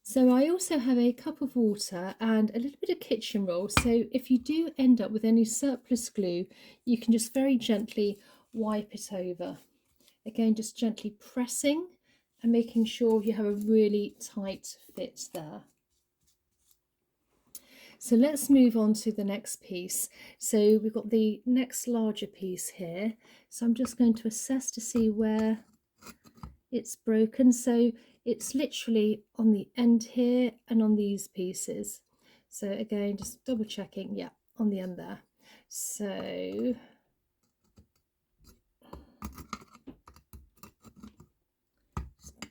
So I also have a cup of water and a little bit of kitchen roll. So if you do end up with any surplus glue, you can just very gently wipe it over. Again, just gently pressing and making sure you have a really tight fit there. So let's move on to the next piece. So we've got the next larger piece here. So I'm just going to assess to see where it's broken. So it's literally on the end here and on these pieces. So again, just double checking, yeah, on the end there. So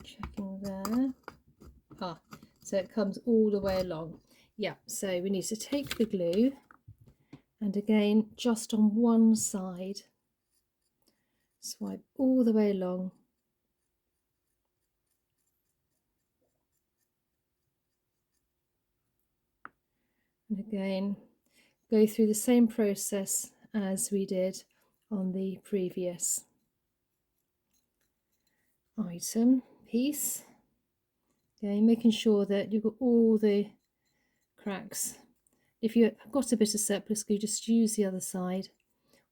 checking there. So it comes all the way along. Yeah, so we need to take the glue and again, just on one side, swipe all the way along. And again, go through the same process as we did on the previous item piece. Okay, making sure that you've got all the cracks. If you've got a bit of surplus glue, just use the other side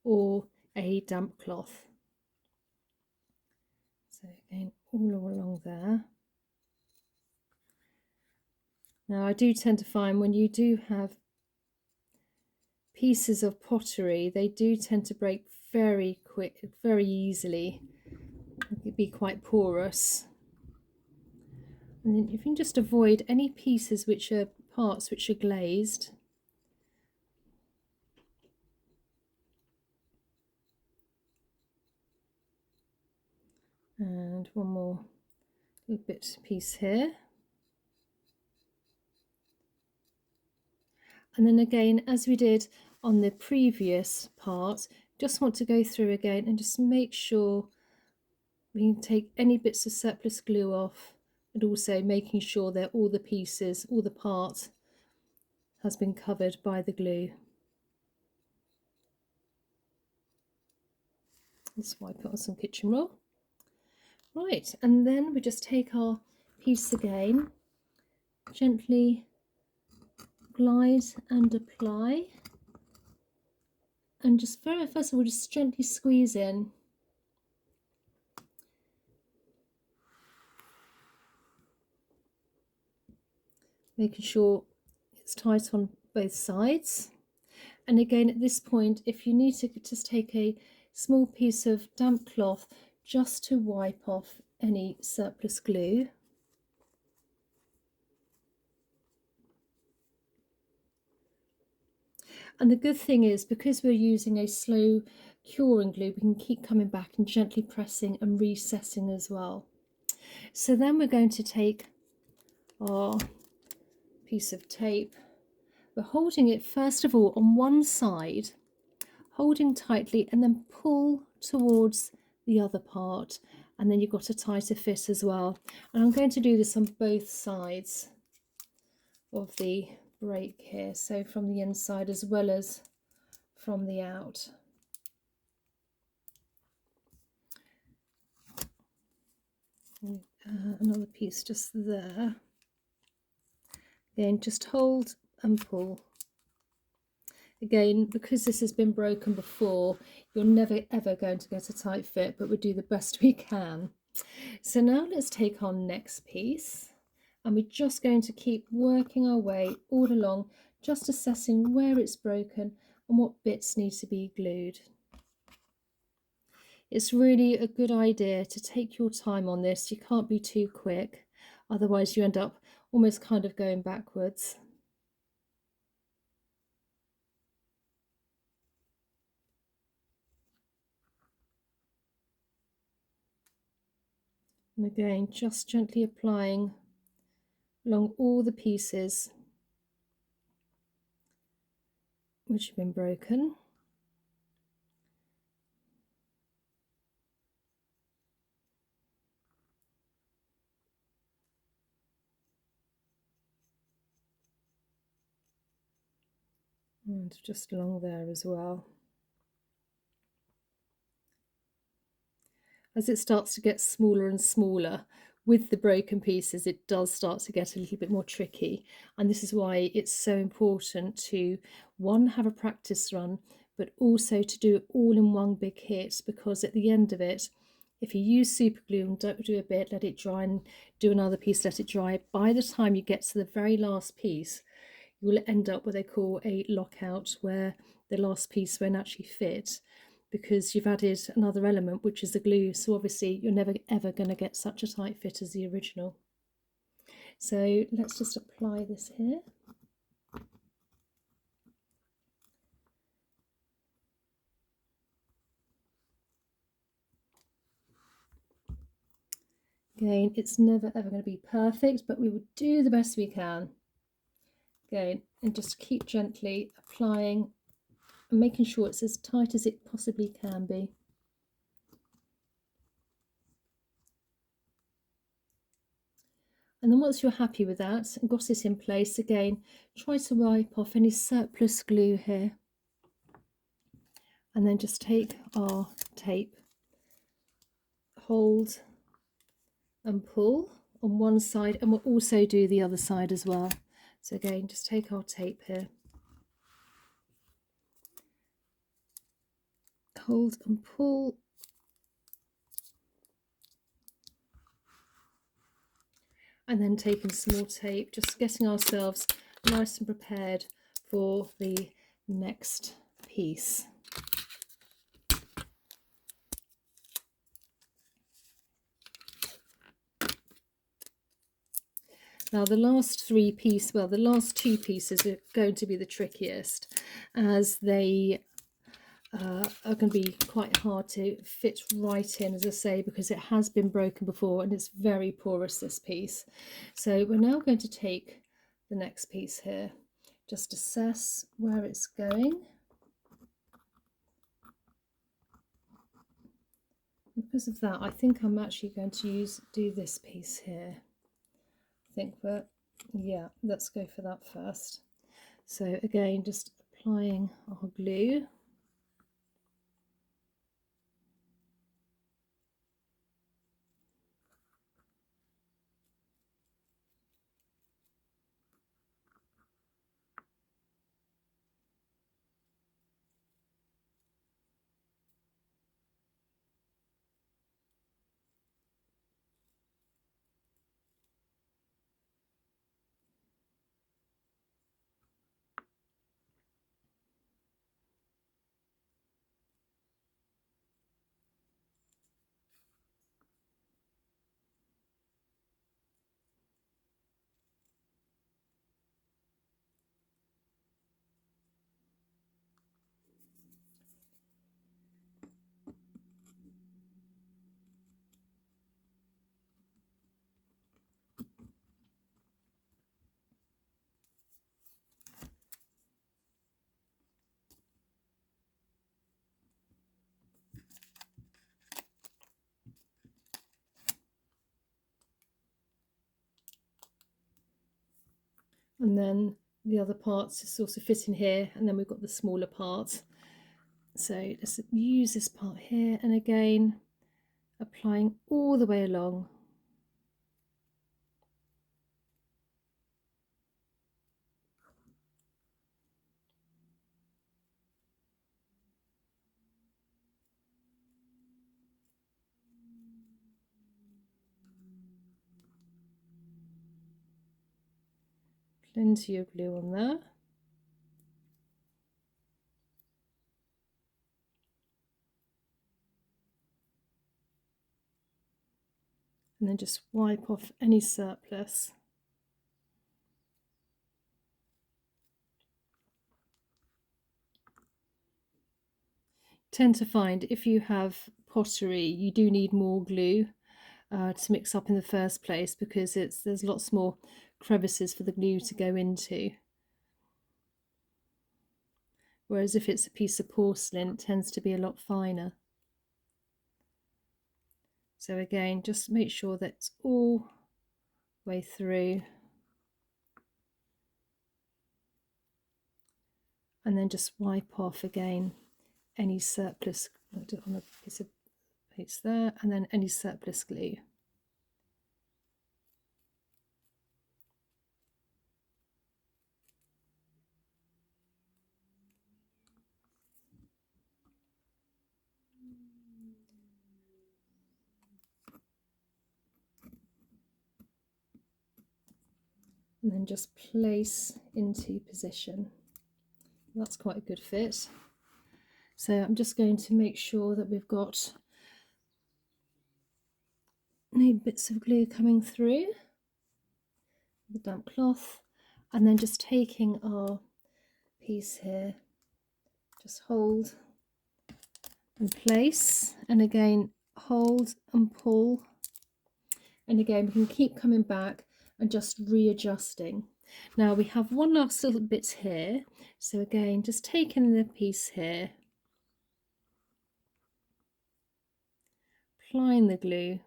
or a damp cloth. So again, all along there. Now I do tend to find when you do have pieces of pottery, they do tend to break very quick, very easily. It can be quite porous. And then you can just avoid any pieces which are parts which are glazed. And one more little bit piece here. And then again, as we did on the previous part, just want to go through again and just make sure we can take any bits of surplus glue off, and also making sure that all the pieces, all the part has been covered by the glue. Let's wipe it on some kitchen roll. Right, and then we just take our piece again, gently glide and apply, and just first of all just gently squeeze in. Making sure it's tight on both sides. And again, at this point, if you need to just take a small piece of damp cloth just to wipe off any surplus glue. And the good thing is, because we're using a slow curing glue, we can keep coming back and gently pressing and recessing as well. So then we're going to take our piece of tape. We're holding it first of all on one side, holding tightly, and then pull towards the other part, and then you've got a tighter fit as well. And I'm going to do this on both sides of the break here, so from the inside as well as from the out. Another piece just there. Again, just hold and pull. Again, because this has been broken before, you're never ever going to get a tight fit, but we'll do the best we can. So now let's take our next piece, and we're just going to keep working our way all along, just assessing where it's broken and what bits need to be glued. It's really a good idea to take your time on this. You can't be too quick, otherwise you end up almost kind of going backwards. And again, just gently applying along all the pieces which have been broken. And just along there as well. As it starts to get smaller and smaller, with the broken pieces, it does start to get a little bit more tricky. And this is why it's so important to, one, have a practice run, but also to do it all in one big hit, because at the end of it, if you use super glue and don't do a bit, let it dry, and do another piece, let it dry, by the time you get to the very last piece, you will end up what they call a lockout, where the last piece won't actually fit because you've added another element, which is the glue. So obviously you're never ever going to get such a tight fit as the original. So let's just apply this here. Again, it's never ever going to be perfect, but we will do the best we can. Again, and just keep gently applying and making sure it's as tight as it possibly can be. And then once you're happy with that and got it in place, again, try to wipe off any surplus glue here. And then just take our tape, hold and pull on one side, and we'll also do the other side as well. So again, just take our tape here, hold and pull, and then taking some more tape, just getting ourselves nice and prepared for the next piece. Now the last two pieces are going to be the trickiest, as they are going to be quite hard to fit right in, as I say, because it has been broken before and it's very porous, this piece. So we're now going to take the next piece here, just assess where it's going. Because of that, I think I'm actually going to do this piece here. I think yeah, let's go for that first. So again, just applying our glue. And then the other parts is also fitting here, and then we've got the smaller part. So let's use this part here, and again applying all the way along. Plenty of glue on there. And then just wipe off any surplus. Tend to find if you have pottery, you do need more glue to mix up in the first place, because there's lots more crevices for the glue to go into. Whereas if it's a piece of porcelain, it tends to be a lot finer. So again, just make sure that it's all the way through. And then just wipe off again any surplus. I'll do it on a piece of paste there, and then any surplus glue. and then just place into position. That's quite a good fit. So I'm just going to make sure that we've got no bits of glue coming through the damp cloth, and then just taking our piece here, just hold and place, and again hold and pull, and again we can keep coming back and just readjusting. Now we have one last little bit here, so again just taking the piece here, applying the glue.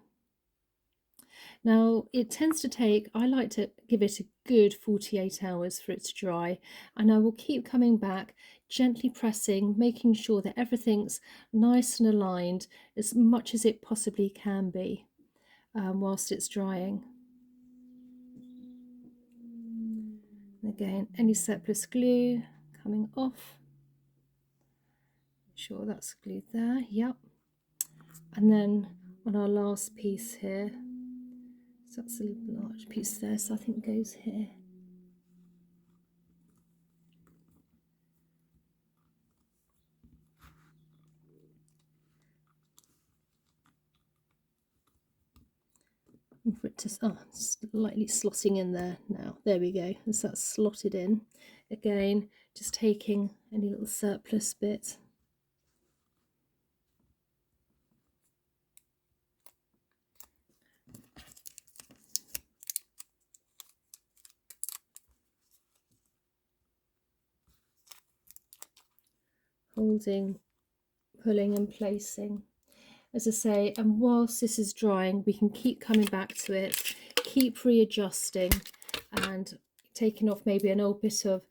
Now it tends to take, I like to give it a good 48 hours for it to dry, and I will keep coming back, gently pressing, making sure that everything's nice and aligned as much as it possibly can be whilst it's drying. Again, any surplus glue coming off. Make sure that's glued there, yep. And then on our last piece here, so that's a large piece there, so I think it goes here. For it to, slightly slotting in there now. There we go. As that's slotted in. Again, just taking any little surplus bit. Holding, pulling and placing. As I say, and whilst this is drying, we can keep coming back to it, keep readjusting and taking off maybe an old bit of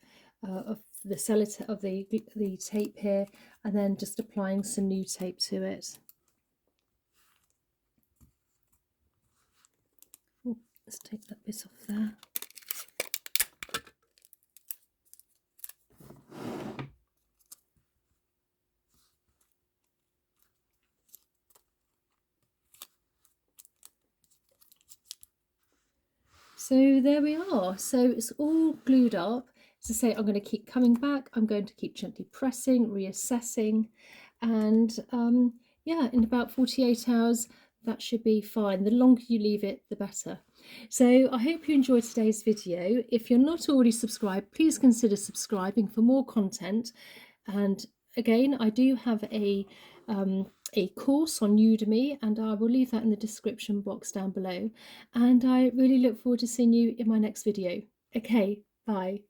the sellotape, of the tape here, and then just applying some new tape to it. Ooh, let's take that bit off there. So there we are. So it's all glued up. As I say, I'm going to keep coming back. I'm going to keep gently pressing, reassessing, and yeah, in about 48 hours, that should be fine. The longer you leave it, the better. So I hope you enjoyed today's video. If you're not already subscribed, please consider subscribing for more content. And again, I do have a course on Udemy, and I will leave that in the description box down below. And I really look forward to seeing you in my next video. Okay, bye.